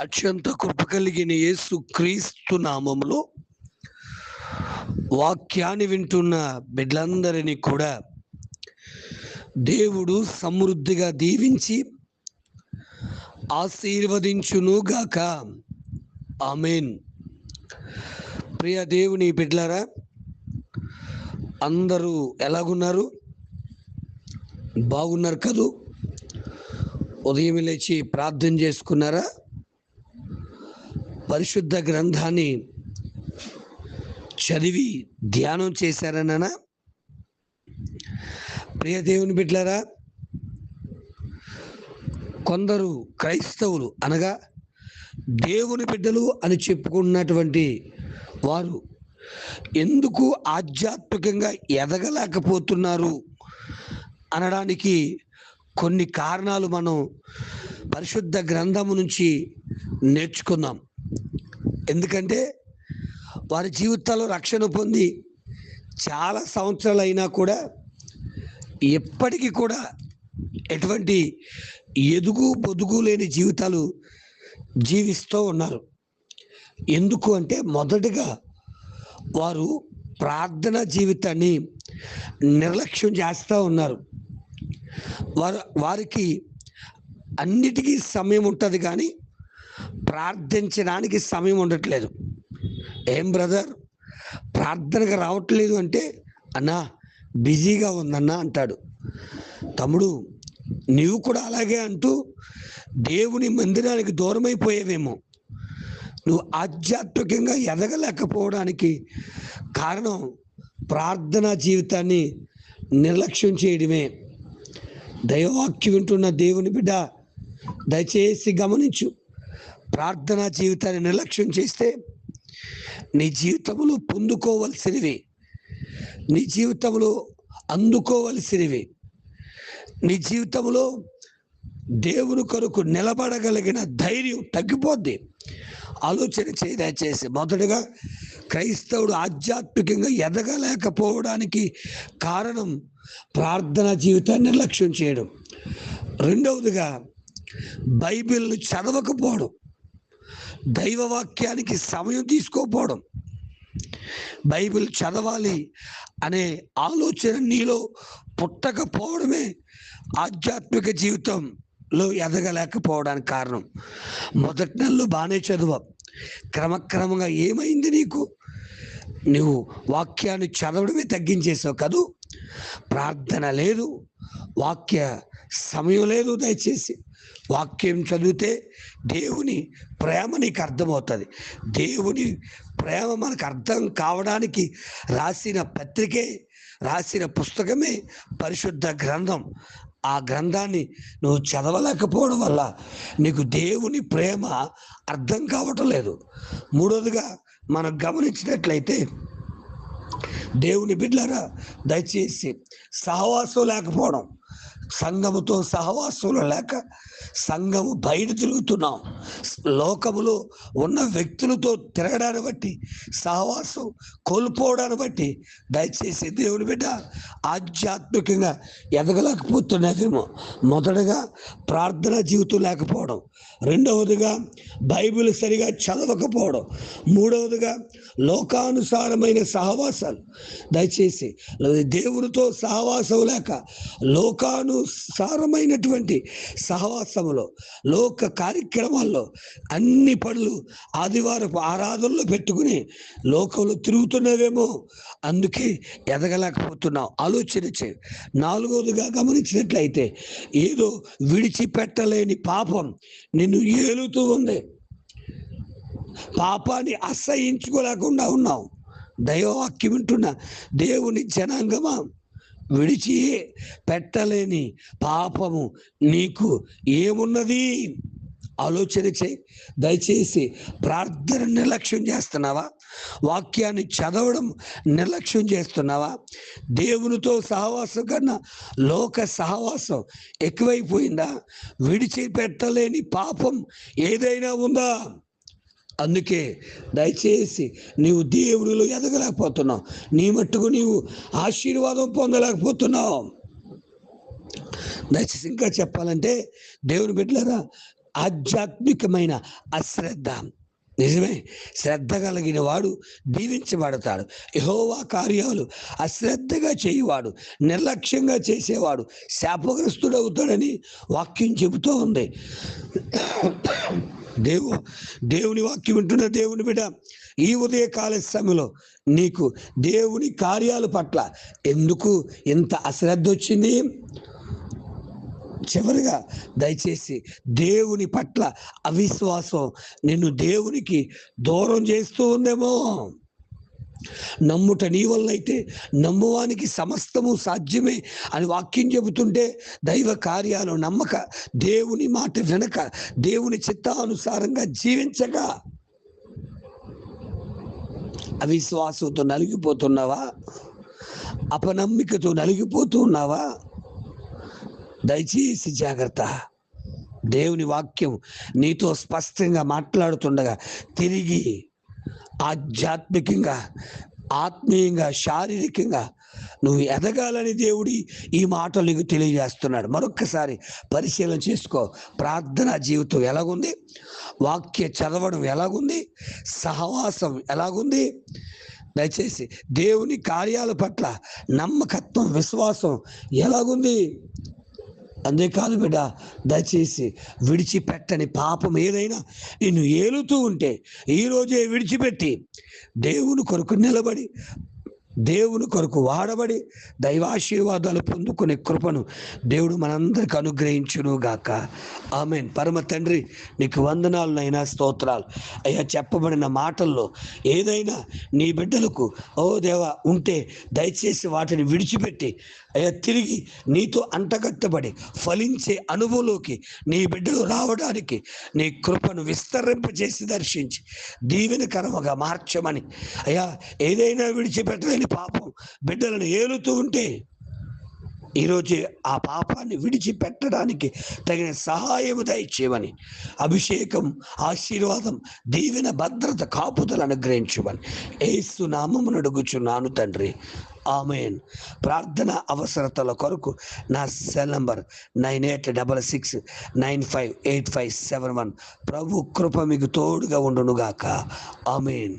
అత్యంత కృప కలిగిన యేసు క్రీస్తు నామములో వాక్యాన్ని వింటున్న బిడ్డలందరినీ కూడా దేవుడు సమృద్ధిగా దీవించి ఆశీర్వదించును గాక. ఆమేన్. ప్రియ దేవుని బిడ్డలారా, అందరూ ఎలాగున్నారు? బాగున్నారు కదూ? ఉదయం లేచి ప్రార్థన చేసుకున్నారా? పరిశుద్ధ గ్రంథాన్ని చదివి ధ్యానం చేశారనా? ప్రియ దేవుని బిడ్డలారా, కొందరు క్రైస్తవులు అనగా దేవుని బిడ్డలు అని చెప్పుకున్నటువంటి వారు ఎందుకు ఆధ్యాత్మికంగా ఎదగలేకపోతున్నారు అనడానికి కొన్ని కారణాలు మనం పరిశుద్ధ గ్రంథము నుంచి నేర్చుకుందాం. ఎందుకంటే వారి జీవితాల్లో రక్షణ పొంది చాలా సంవత్సరాలు అయినా కూడా ఎప్పటికీ కూడా ఎటువంటి ఎదుగు పొదుగు లేని జీవితాలు జీవిస్తూ ఉన్నారు. ఎందుకు అంటే మొదటగా వారు ప్రార్థన జీవితాన్ని నిర్లక్ష్యం చేస్తూ ఉన్నారు. వారికి అన్నిటికీ సమయం ఉంటుంది, కానీ ప్రార్థించడానికి సమయం ఉండట్లేదు. ఏం బ్రదర్, ప్రార్థనకు రావట్లేదు అంటే, అన్నా బిజీగా ఉందన్నా అంటాడు. తమ్ముడు, నీవు కూడా అలాగే అంటూ దేవుని మందిరానికి దూరమైపోయేవేమో. నువ్వు ఆధ్యాత్మికంగా ఎదగలేకపోవడానికి కారణం ప్రార్థనా జీవితాన్ని నిర్లక్ష్యం చేయడమే. దైవవాక్యం వింటున్న దేవుని బిడ్డ, దయచేసి గమనించు. ప్రార్థనా జీవితాన్ని నిర్లక్ష్యం చేస్తే నీ జీవితంలో పొందుకోవలసినవి, నీ జీవితంలో అందుకోవలసినవి, నీ జీవితంలో దేవుని కొరకు నిలబడగలిగిన ధైర్యం తగ్గిపోద్ది. ఆలోచన చేయి దయచేసి. మొదటగా క్రైస్తవుడు ఆధ్యాత్మికంగా ఎదగలేకపోవడానికి కారణం ప్రార్థనా జీవితాన్ని నిర్లక్ష్యం చేయడం. రెండవదిగా బైబిల్ను చదవకపోవడం, దైవవాక్యానికి సమయం తీసుకోకపోవడం. బైబిల్ చదవాలి అనే ఆలోచన నీలో పుట్టకపోవడమే ఆధ్యాత్మిక జీవితంలో ఎదగలేకపోవడానికి కారణం. మొదటి నెలలో బాగానే చదువు, క్రమక్రమంగా ఏమైంది నీకు? నువ్వు వాక్యాన్ని చదవడమే తగ్గించేసావు కదూ. ప్రార్థన లేదు, వాక్య సమయం లేదు. దయచేసి వాక్యం చదివితే దేవుని ప్రేమ నీకు అర్థమవుతుంది. దేవుని ప్రేమ మనకు అర్థం కావడానికి రాసిన పత్రికే, రాసిన పుస్తకమే పరిశుద్ధ గ్రంథం. ఆ గ్రంథాన్ని నువ్వు చదవలేకపోవడం వల్ల నీకు దేవుని ప్రేమ అర్థం కావటం లేదు. మూడవదిగా మనం గమనించినట్లయితే, దేవుని బిడ్డలారా, దయచేసి సహవాసం లేకపోవడం. సంఘముతో సహవాసంలో లేక సంఘము బయట తిరుగుతున్నాం. లోకములో ఉన్న వ్యక్తులతో తిరగడాన్ని బట్టి, సహవాసం కోల్పోవడాన్ని బట్టి దయచేసి దేవుని బిడ్డ ఆధ్యాత్మికంగా ఎదగలేకపోతున్నదేమో. మొదటగా ప్రార్థనా జీవితం లేకపోవడం, రెండవదిగా బైబిల్ సరిగా చదవకపోవడం, మూడవదిగా లోకానుసారమైన సహవాసాలు. దయచేసి దేవునితో సహవాసం లేక లోకానుసారమైనటువంటి సహవాసంలో, లోక కార్యక్రమాల్లో అన్ని పనులు ఆదివారపు ఆరాధనలో పెట్టుకుని లోకంలో తిరుగుతున్నవేమో, అందుకే ఎదగలేకపోతున్నావు. ఆలోచన చేయి. నాలుగవదిగా గమనించినట్లయితే, ఏదో విడిచిపెట్టలేని పాపం నిన్ను ఏలుతూ ఉంది. పాపాన్ని అసహించుకోలేకుండా ఉన్నావు. దైవవాక్యం వింటున్న దేవుని జనాంగమా, విడిచి పెట్టలేని పాపము నీకు ఏమున్నది? ఆలోచన చేయి. దయచేసి ప్రార్థన నిర్లక్ష్యం చేస్తున్నావా? వాక్యాన్ని చదవడం నిర్లక్ష్యం చేస్తున్నావా? దేవునితో సహవాసం కన్నా లోక సహవాసం ఎక్కువైపోయిందా? విడిచిపెట్టలేని పాపం ఏదైనా ఉందా? అందుకే దయచేసి నీవు దేవుడిలో ఎదగలేకపోతున్నావు. నీ మట్టుకు నీవు ఆశీర్వాదం పొందలేకపోతున్నావు. దయచేసి ఇంకా చెప్పాలంటే, దేవుని బిడ్డలారా, ఆధ్యాత్మికమైన అశ్రద్ధ. నిజమే, శ్రద్ధ కలిగిన వాడు దీవించబడతాడు. యెహోవా కార్యాలు అశ్రద్ధగా చేయువాడు, నిర్లక్ష్యంగా చేసేవాడు శాపగ్రస్తుడవుతాడని వాక్యం చెబుతూ ఉంది. దేవుని వాక్యం వింటున్న దేవుని బిడ్డ, ఈ ఉదయకాల సమయంలో నీకు దేవుని కార్యాల పట్ల ఎందుకు ఇంత అశ్రద్ధ వచ్చింది? చివరిగా దయచేసి దేవుని పట్ల అవిశ్వాసం నిన్ను దేవునికి దూరం చేస్తూ ఉందేమో. నమ్ముట నీ వల్ల అయితే నమ్మువానికి సమస్తము సాధ్యమే అని వాక్యం చెబుతుంటే దైవ కార్యాలు నమ్మక, దేవుని మాట వినక, దేవుని చిత్తానుసారంగా జీవించక అవిశ్వాసంతో నలిగిపోతున్నావా? అపనమ్మికతో నలిగిపోతూ ఉన్నావా? దయచేసి జాగ్రత్త. దేవుని వాక్యం నీతో స్పష్టంగా మాట్లాడుతుండగా తిరిగి ఆధ్యాత్మికంగా, ఆత్మీయంగా, శారీరకంగా నువ్వు ఎదగాలని దేవుడి ఈ మాటలు నీకు తెలియజేస్తున్నాడు. మరొక్కసారి పరిశీలన చేసుకో. ప్రార్థనా జీవితం ఎలాగుంది? వాక్య చదవడం ఎలాగుంది? సహవాసం ఎలాగుంది? దయచేసి దేవుని కార్యాల పట్ల నమ్మకత్వం, విశ్వాసం ఎలాగుంది? అంతేకాదు బిడ్డ, దయచేసి విడిచిపెట్టని పాపం ఏదైనా నిన్ను ఏలుతూ ఉంటే ఈరోజే విడిచిపెట్టి దేవుని కొరకు నిలబడి, దేవుని కొరకు వాడబడి దైవాశీర్వాదాలు పొందుకునే కృపను దేవుడు మనందరికి అనుగ్రహించును గాక. ఆమేన్. పరమ తండ్రి, నీకు వందనాలనైనా, స్తోత్రాలు అయ్యా. చెప్పబడిన మాటల్లో ఏదైనా నీ బిడ్డలకు ఓ దేవా ఉంటే దయచేసి వాటిని విడిచిపెట్టి అయ్యా తిరిగి నీతో అంటగట్టబడి ఫలించే అనుభవంలోకి నీ బిడ్డలు రావడానికి నీ కృపను విస్తరింపజేసి దర్శించి దీవెనకరముగా మార్చమని అయ్యా. ఏదైనా విడిచిపెట్టలేని పాపం బిడ్డలను ఏలుతూ ఉంటే ఈరోజు ఆ పాపాన్ని విడిచిపెట్టడానికి తగిన సహాయము దయచేయమని, అభిషేకం, ఆశీర్వాదం, దీవెన, భద్రత, కాపుదలు అనుగ్రహించమని యేసు నామమున అడుగుచున్నాను తండ్రి. ఆమేన్. ప్రార్థన అవసరతల కొరకు నా సెల్ నంబర్ 9866958571. ప్రభు కృప మీకు తోడుగా ఉండునుగాక. ఆమేన్.